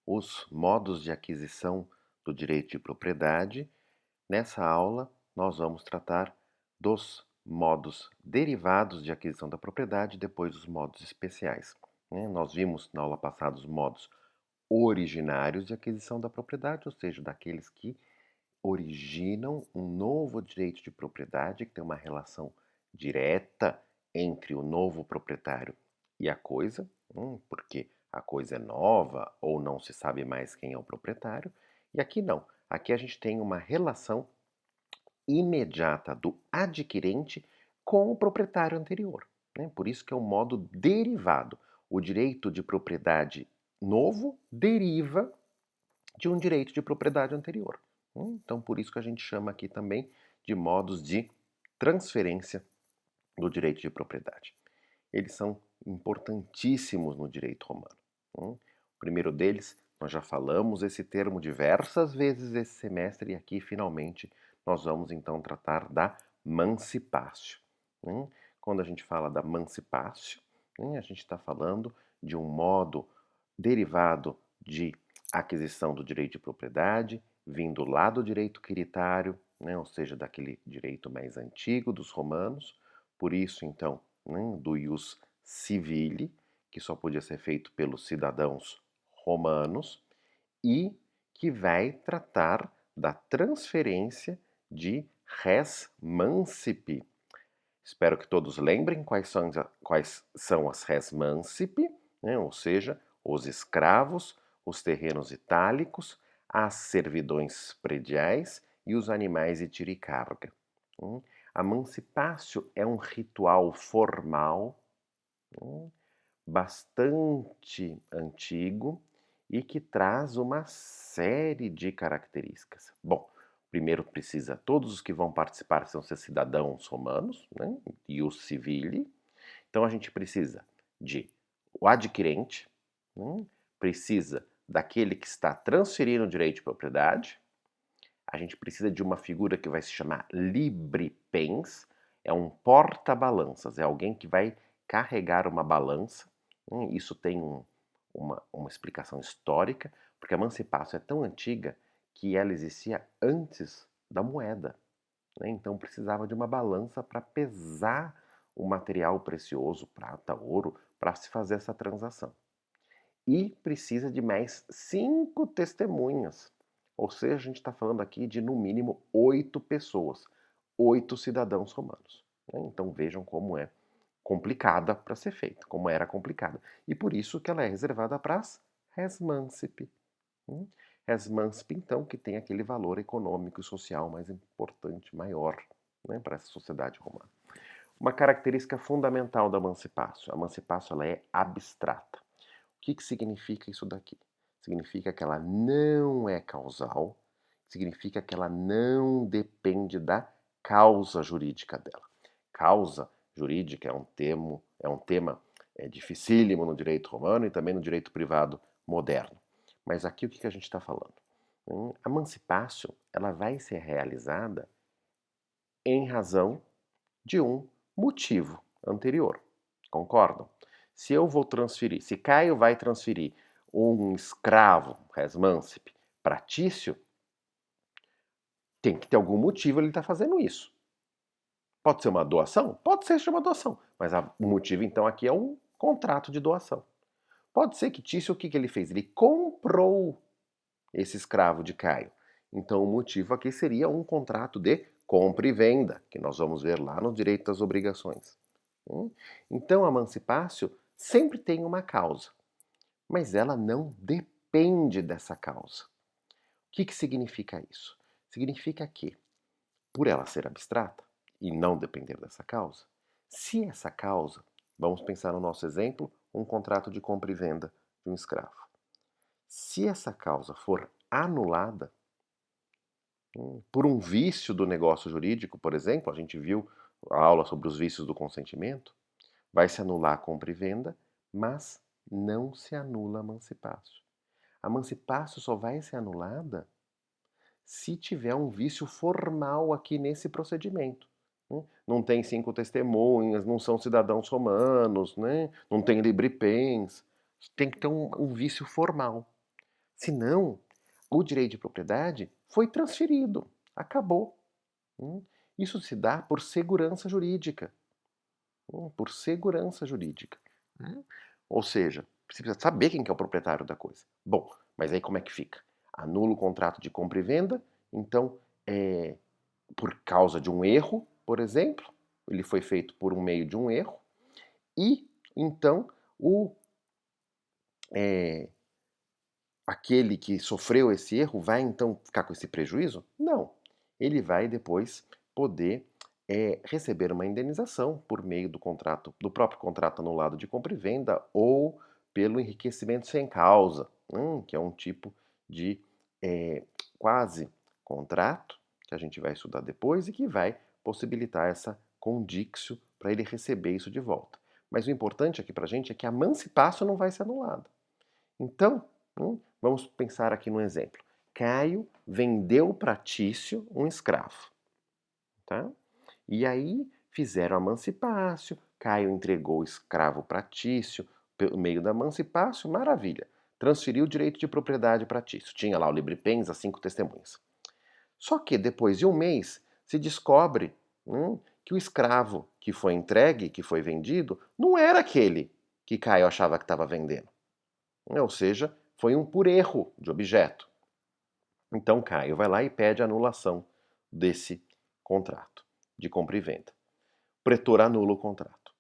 os modos de aquisição do direito de propriedade. Nessa aula, nós vamos tratar dos modos derivados de aquisição da propriedade, depois os modos especiais, né? Nós vimos na aula passada os modos originários de aquisição da propriedade, ou seja, daqueles que originam um novo direito de propriedade que tem uma relação direta entre o novo proprietário e a coisa, porque a coisa é nova ou não se sabe mais quem é o proprietário. E aqui não. Aqui a gente tem uma relação imediata do adquirente com o proprietário anterior, né? Por isso que é um modo derivado. O direito de propriedade novo deriva de um direito de propriedade anterior. Então, por isso que a gente chama aqui também de modos de transferência do direito de propriedade. Eles são importantíssimos no direito romano. O primeiro deles, nós já falamos esse termo diversas vezes esse semestre, e aqui finalmente nós vamos então tratar da mancipatio. Quando a gente fala da mancipatio, a gente está falando de um modo derivado de aquisição do direito de propriedade, vindo lá do direito quiritário, ou seja, daquele direito mais antigo dos romanos. Por isso, então, do ius civile, que só podia ser feito pelos cidadãos romanos, e que vai tratar da transferência de res mancipi. Espero que todos lembrem quais são as res mancipi, ou seja, os escravos, os terrenos itálicos, as servidões prediais e os animais de tira e carga. A mancipatio é um ritual formal, bastante antigo e que traz uma série de características. Bom, primeiro precisa, todos os que vão participar precisam ser cidadãos romanos, ius civile. Então a gente precisa de o adquirente, precisa daquele que está transferindo o direito de propriedade. A gente precisa de uma figura que vai se chamar libripens, é um porta-balanças, é alguém que vai carregar uma balança. Isso tem uma explicação histórica, porque a emancipação é tão antiga que ela existia antes da moeda, então precisava de uma balança para pesar o material precioso, prata, ouro, para se fazer essa transação. E precisa de mais 5 testemunhas. Ou seja, a gente está falando aqui de no mínimo 8 pessoas, 8 cidadãos romanos. Então vejam como é complicada para ser feita, como era complicada. E por isso que ela é reservada para as res mancipi. Res mancipi, então, que tem aquele valor econômico e social mais importante, maior, para essa sociedade romana. Uma característica fundamental da emancipatio. A emancipatio ela é abstrata. O que significa isso daqui? Significa que ela não é causal, significa que ela não depende da causa jurídica dela. Causa jurídica é um tema dificílimo no direito romano e também no direito privado moderno. Mas aqui o que a gente está falando? A emancipatio ela vai ser realizada em razão de um motivo anterior. Concordam? Se eu vou transferir, se Caio vai transferir um escravo, res mancipi, para Tício, tem que ter algum motivo ele estar fazendo isso. Pode ser uma doação? Pode ser uma doação, mas o motivo então aqui é um contrato de doação. Pode ser que Tício, o que ele fez? Ele comprou esse escravo de Caio. Então o motivo aqui seria um contrato de compra e venda, que nós vamos ver lá no direito das obrigações. Então a emancipatio sempre tem uma causa, mas ela não depende dessa causa. O que significa isso? Significa que, por ela ser abstrata e não depender dessa causa, se essa causa, vamos pensar no nosso exemplo, um contrato de compra e venda de um escravo. Se essa causa for anulada, por um vício do negócio jurídico, por exemplo, a gente viu a aula sobre os vícios do consentimento, vai se anular a compra e venda, mas não se anula a emancipatio. A emancipatio só vai ser anulada se tiver um vício formal aqui nesse procedimento. Não tem 5 testemunhas, não são cidadãos romanos, não tem libripens. Tem que ter um vício formal. Senão, o direito de propriedade foi transferido, acabou. Hum. Isso se dá por segurança jurídica. Por segurança jurídica. Ou seja, você precisa saber quem que é o proprietário da coisa. Bom, mas aí como é que fica? Anula o contrato de compra e venda, então, por causa de um erro, por exemplo, ele foi feito por um meio de um erro, e então aquele que sofreu esse erro vai então ficar com esse prejuízo? Não. Ele vai depois poder receber uma indenização por meio do contrato, do próprio contrato anulado de compra e venda ou pelo enriquecimento sem causa, que é um tipo de quase contrato que a gente vai estudar depois e que vai possibilitar essa condictio para ele receber isso de volta. Mas o importante aqui para a gente é que a emancipação não vai ser anulada. Então, vamos pensar aqui no exemplo. Caio vendeu para Tício um escravo. Tá? E aí fizeram a emancipácio, Caio entregou o escravo para Tício, pelo meio da emancipácio, maravilha. Transferiu o direito de propriedade para Tício. Tinha lá o livre pens, as 5 testemunhas. Só que depois de um mês se descobre que o escravo que foi entregue, que foi vendido, não era aquele que Caio achava que estava vendendo. Ou seja, foi um por erro de objeto. Então Caio vai lá e pede a anulação desse contrato de compra e venda. O pretor anula o contrato.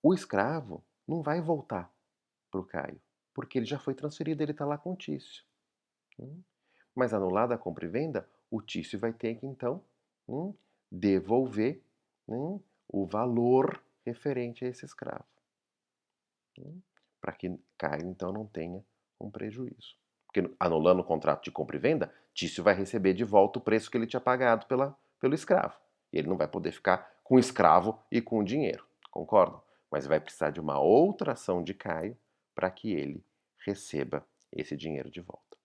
O escravo não vai voltar para o Caio, porque ele já foi transferido, ele está lá com o Tício. Mas anulada a compra e venda, o Tício vai ter que então devolver o valor referente a esse escravo. Para que Caio então não tenha um prejuízo. Porque anulando o contrato de compra e venda, Tício vai receber de volta o preço que ele tinha pagado pelo escravo. E ele não vai poder ficar com o escravo e com o dinheiro, concordam? Mas vai precisar de uma outra ação de Caio para que ele receba esse dinheiro de volta.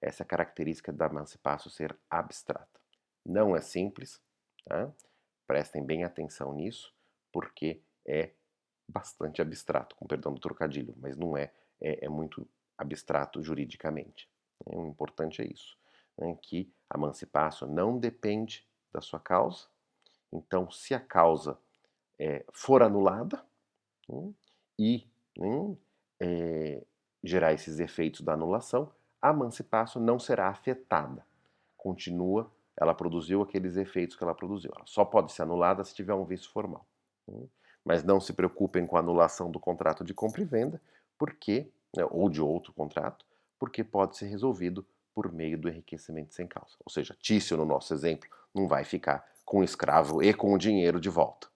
Essa é a característica da emancipação ser abstrata. Não é simples, tá? Prestem bem atenção nisso, porque é bastante abstrato, com perdão do trocadilho, mas não é muito abstrato juridicamente. O importante é isso, que a emancipação não depende da sua causa. Então, se a causa for anulada e gerar esses efeitos da anulação, a emancipação não será afetada. Continua, ela produziu aqueles efeitos que ela produziu. Ela só pode ser anulada se tiver um vício formal. Mas não se preocupem com a anulação do contrato de compra e venda, porque, ou de outro contrato, porque pode ser resolvido por meio do enriquecimento sem causa. Ou seja, Tício, no nosso exemplo, não vai ficar com o escravo e com o dinheiro de volta.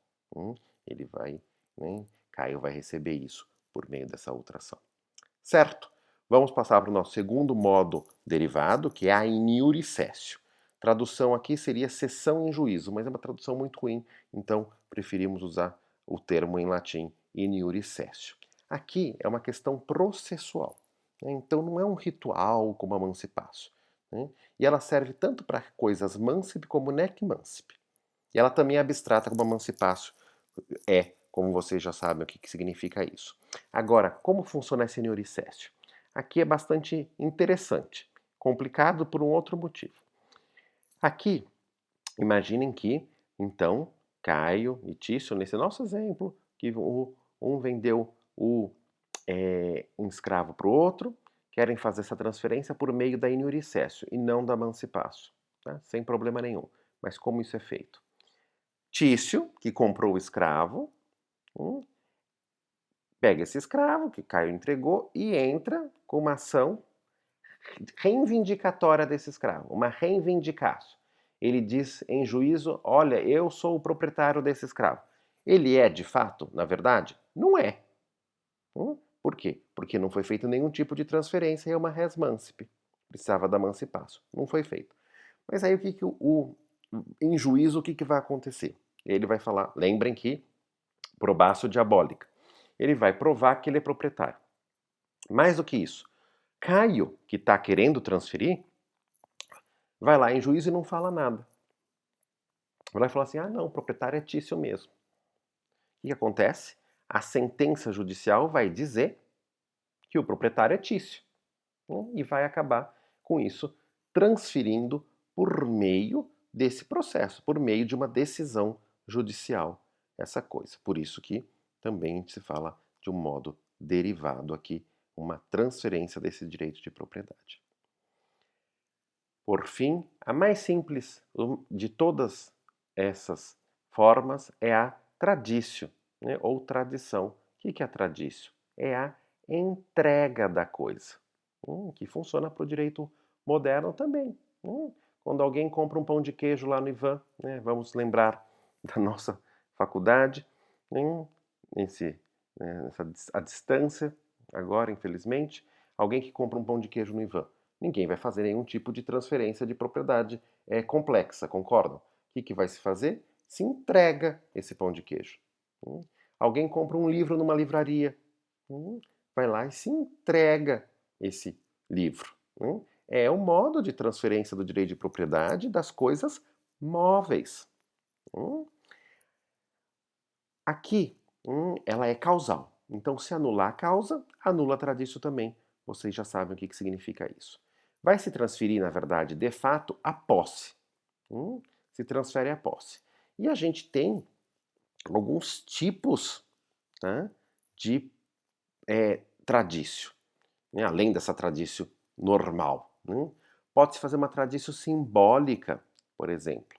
Ele vai, Caio vai receber isso por meio dessa outra ação. Certo? Vamos passar para o nosso segundo modo derivado, que é a in iure cessio. Tradução aqui seria sessão em juízo, mas é uma tradução muito ruim, então preferimos usar o termo em latim in iure cessio. Aqui é uma questão processual, então não é um ritual como a emancipação. E ela serve tanto para coisas mancip como nec mancip. E ela também é abstrata como a emancipação como vocês já sabem o que significa isso. Agora, como funciona esse in iure cessio? Aqui é bastante interessante, complicado por um outro motivo. Aqui, imaginem que, então, Caio e Tício, nesse nosso exemplo, que um vendeu um escravo para o outro, querem fazer essa transferência por meio da in iure cessio e não da emancipação, tá? Sem problema nenhum. Mas como isso é feito? Tício, que comprou o escravo, pega esse escravo que Caio entregou e entra com uma ação reivindicatória desse escravo, uma reivindicatio. Ele diz em juízo: olha, eu sou o proprietário desse escravo. Ele é de fato, na verdade? Não é. Por quê? Porque não foi feito nenhum tipo de transferência e é uma res mancipe. Precisava da emancipação. Não foi feito. Mas aí em juízo o que vai acontecer? Ele vai falar, lembrem que probatio diabolica. Ele vai provar que ele é proprietário. Mais do que isso, Caio, que está querendo transferir, vai lá em juízo e não fala nada. Vai falar assim, não, o proprietário é Tício mesmo. O que acontece? A sentença judicial vai dizer que o proprietário é Tício. e vai acabar com isso transferindo por meio desse processo, por meio de uma decisão judicial, essa coisa. Por isso que também se fala de um modo derivado aqui, uma transferência desse direito de propriedade. Por fim, a mais simples de todas essas formas é a tradício, né, ou tradição. O que é a tradício? É a entrega da coisa, que funciona para o direito moderno também. Quando alguém compra um pão de queijo lá no Ivan, né, vamos lembrar da nossa faculdade, a distância, agora, infelizmente, alguém que compra um pão de queijo no Ivan, ninguém vai fazer nenhum tipo de transferência de propriedade complexa, concordam? O que vai se fazer? Se entrega esse pão de queijo. Alguém compra um livro numa livraria, vai lá e se entrega esse livro. É o modo de transferência do direito de propriedade das coisas móveis. Aqui, ela é causal. Então, se anular a causa, anula a tradício também. Vocês já sabem o que significa isso. Vai se transferir, na verdade, de fato, a posse. Se transfere a posse. E a gente tem alguns tipos, tá, de tradício, né, além dessa tradício normal. Pode-se fazer uma tradício simbólica, por exemplo,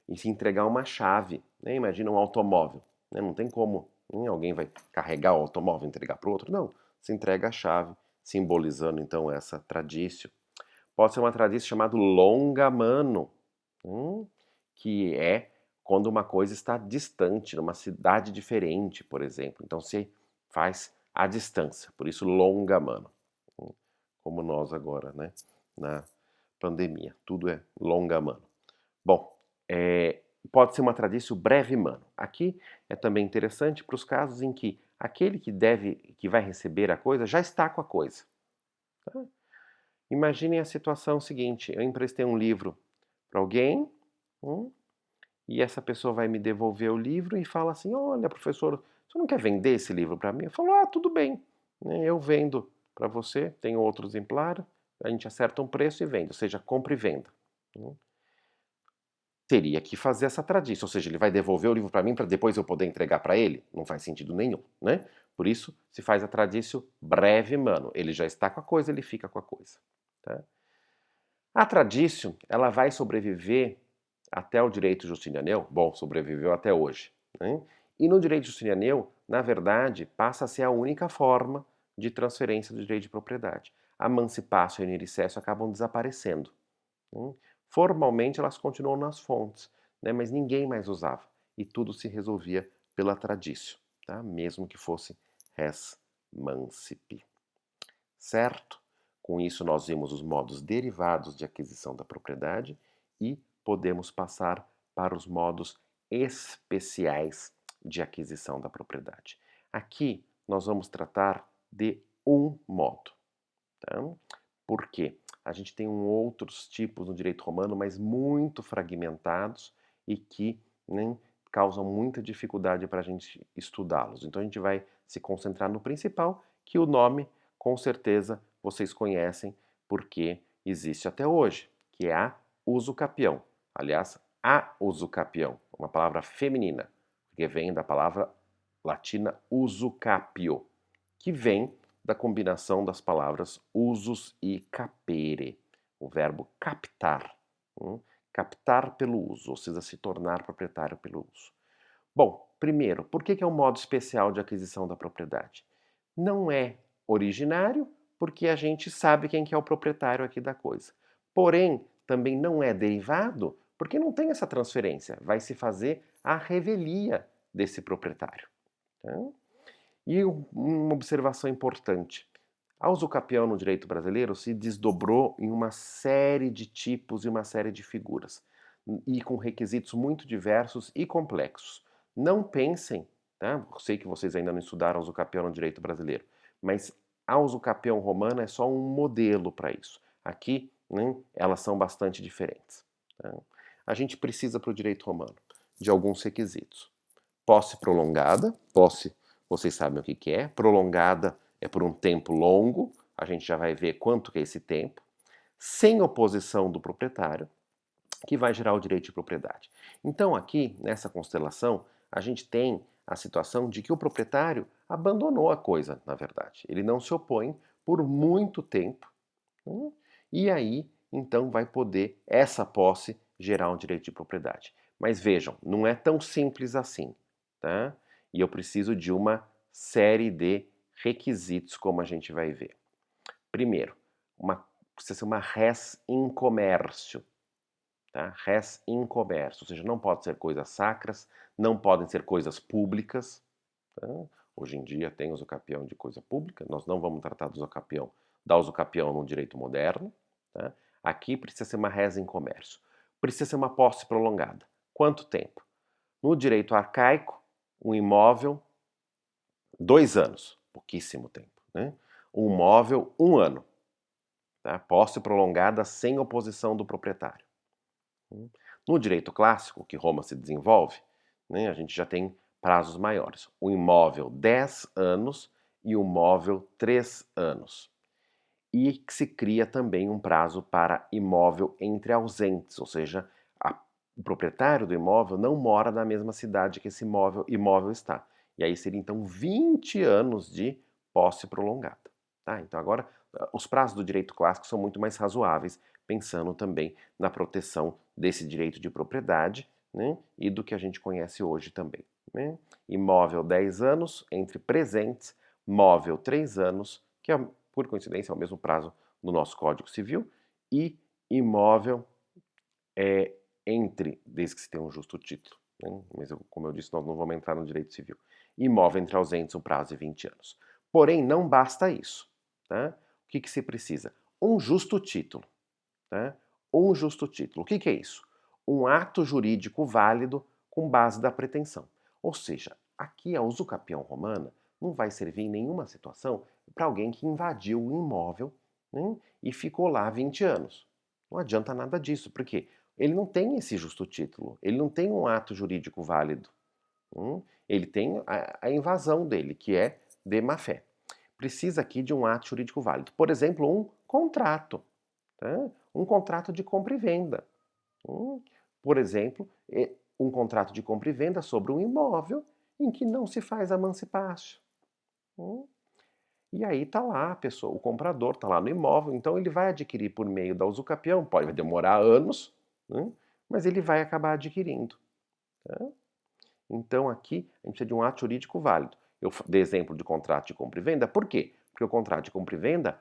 e se entregar uma chave. Imagina um automóvel. Não tem como alguém vai carregar o automóvel e entregar para o outro. Não, se entrega a chave, simbolizando então essa tradício. Pode ser uma tradício chamada longamano, que é quando uma coisa está distante, numa cidade diferente, por exemplo. Então se faz à distância, por isso longamano. Como nós agora, né, na pandemia. Tudo é longamano. Bom, pode ser uma tradício breve-mano. Aqui é também interessante para os casos em que aquele que vai receber a coisa já está com a coisa. Tá? Imaginem a situação seguinte: eu emprestei um livro para alguém, e essa pessoa vai me devolver o livro e fala assim: olha, professor, você não quer vender esse livro para mim? Eu falo: ah, tudo bem, eu vendo para você, tenho outro exemplar, a gente acerta um preço e vende, ou seja, compra e venda. Teria que fazer essa tradição, ou seja, ele vai devolver o livro para mim para depois eu poder entregar para ele? Não faz sentido nenhum, né? Por isso se faz a tradício breve mano. Ele já está com a coisa, ele fica com a coisa. Tá? A tradício, ela vai sobreviver até o direito justinianeu? Bom, sobreviveu até hoje. Né? E no direito justinianeu, na verdade, passa a ser a única forma de transferência do direito de propriedade. A mancipatio e o inericesso acabam desaparecendo. Formalmente elas continuam nas fontes, né, mas ninguém mais usava. E tudo se resolvia pela tradício, tá? Mesmo que fosse res mancipi. Certo? Com isso nós vimos os modos derivados de aquisição da propriedade e podemos passar para os modos especiais de aquisição da propriedade. Aqui nós vamos tratar de um modo. Tá? Por quê? A gente tem outros tipos no direito romano, mas muito fragmentados e que causam muita dificuldade para a gente estudá-los. Então a gente vai se concentrar no principal, que o nome, com certeza, vocês conhecem, porque existe até hoje, que é a usucapião. Aliás, a usucapião, uma palavra feminina, que vem da palavra latina usucapio, que vem da combinação das palavras usus e capere, o verbo captar. Captar pelo uso, ou seja, se tornar proprietário pelo uso. Bom, primeiro, por que é um modo especial de aquisição da propriedade? Não é originário, porque a gente sabe quem que é o proprietário aqui da coisa. Porém, também não é derivado, porque não tem essa transferência. Vai se fazer a revelia desse proprietário. Tá? E uma observação importante: a usucapião no direito brasileiro se desdobrou em uma série de tipos e uma série de figuras, e com requisitos muito diversos e complexos. Não pensem, tá? Eu sei que vocês ainda não estudaram a usucapião no direito brasileiro, mas a usucapião romana é só um modelo para isso. Aqui, elas são bastante diferentes. Tá? A gente precisa para o direito romano de alguns requisitos. Posse prolongada, posse, vocês sabem o que é, prolongada é por um tempo longo, a gente já vai ver quanto que é esse tempo, sem oposição do proprietário, que vai gerar o direito de propriedade. Então, aqui, nessa constelação, a gente tem a situação de que o proprietário abandonou a coisa, na verdade. Ele não se opõe por muito tempo, né? E aí, então, vai poder essa posse gerar um direito de propriedade. Mas vejam, não é tão simples assim, tá? E eu preciso de uma série de requisitos, como a gente vai ver. Primeiro, precisa ser uma res in commercio. Tá? Res in commercio, ou seja, não pode ser coisas sacras, não podem ser coisas públicas. Tá? Hoje em dia tem usucapião de coisa pública, nós não vamos tratar da usucapião no direito moderno. Tá? Aqui precisa ser uma res in commercio. Precisa ser uma posse prolongada. Quanto tempo? No direito arcaico, um imóvel, 2 anos, pouquíssimo tempo. Né? Um imóvel, 1 ano. Tá? Posse prolongada sem oposição do proprietário. No direito clássico, que Roma se desenvolve, né, a gente já tem prazos maiores. O imóvel, 10 anos e o móvel, 3 anos. E se cria também um prazo para imóvel entre ausentes, ou seja, o proprietário do imóvel não mora na mesma cidade que esse imóvel está. E aí seria então 20 anos de posse prolongada. Tá? Então agora os prazos do direito clássico são muito mais razoáveis, pensando também na proteção desse direito de propriedade, né, e do que a gente conhece hoje também. Né? Imóvel 10 anos entre presentes, móvel 3 anos, que é, por coincidência, é o mesmo prazo no nosso Código Civil, e imóvel desde que se tenha um justo título. Né? Mas, como eu disse, nós não vamos entrar no direito civil. Imóvel entre ausentes, o prazo de 20 anos. Porém, não basta isso. Tá? O que se precisa? Um justo título. Tá? Um justo título. O que é isso? Um ato jurídico válido com base da pretensão. Ou seja, aqui a usucapião romana não vai servir em nenhuma situação para alguém que invadiu o imóvel, né, e ficou lá 20 anos. Não adianta nada disso, porque ele não tem esse justo título, ele não tem um ato jurídico válido. Ele tem a invasão dele, que é de má-fé. Precisa aqui de um ato jurídico válido. Por exemplo, um contrato. Tá? Um contrato de compra e venda. Por exemplo, um contrato de compra e venda sobre um imóvel em que não se faz emancipatio. E aí está lá a pessoa, o comprador está lá no imóvel, então ele vai adquirir por meio da usucapião, pode demorar anos, né? Mas ele vai acabar adquirindo. Tá? Então aqui a gente precisa de um ato jurídico válido. Eu dei exemplo de contrato de compra e venda, por quê? Porque o contrato de compra e venda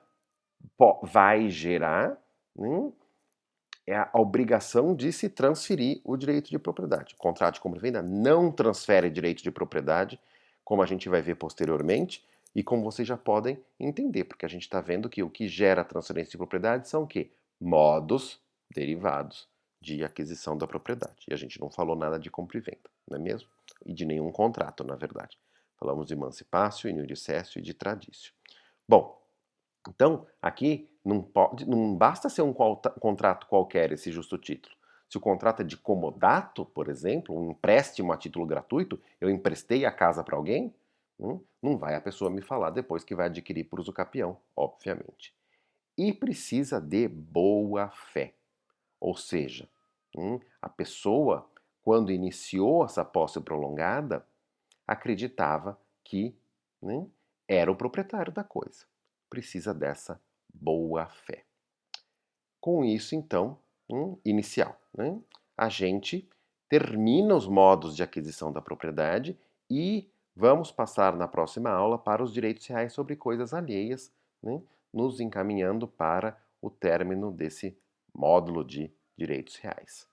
vai gerar, né, a obrigação de se transferir o direito de propriedade. O contrato de compra e venda não transfere direito de propriedade, como a gente vai ver posteriormente, e como vocês já podem entender, porque a gente está vendo que o que gera a transferência de propriedade são o quê? Modos derivados de aquisição da propriedade. E a gente não falou nada de compra e venda, não é mesmo? E de nenhum contrato, na verdade. Falamos de emancipatio, inudicessio e de traditio. Bom, então, aqui não basta ser um contrato qualquer esse justo título. Se o contrato é de comodato, por exemplo, um empréstimo a título gratuito, eu emprestei a casa para alguém, não vai a pessoa me falar depois que vai adquirir por usucapião, obviamente. E precisa de boa fé. Ou seja, a pessoa, quando iniciou essa posse prolongada, acreditava que, né, era o proprietário da coisa. Precisa dessa boa fé. Com isso, então, inicial, né, a gente termina os modos de aquisição da propriedade e vamos passar na próxima aula para os direitos reais sobre coisas alheias, né, nos encaminhando para o término desse módulo de direitos reais.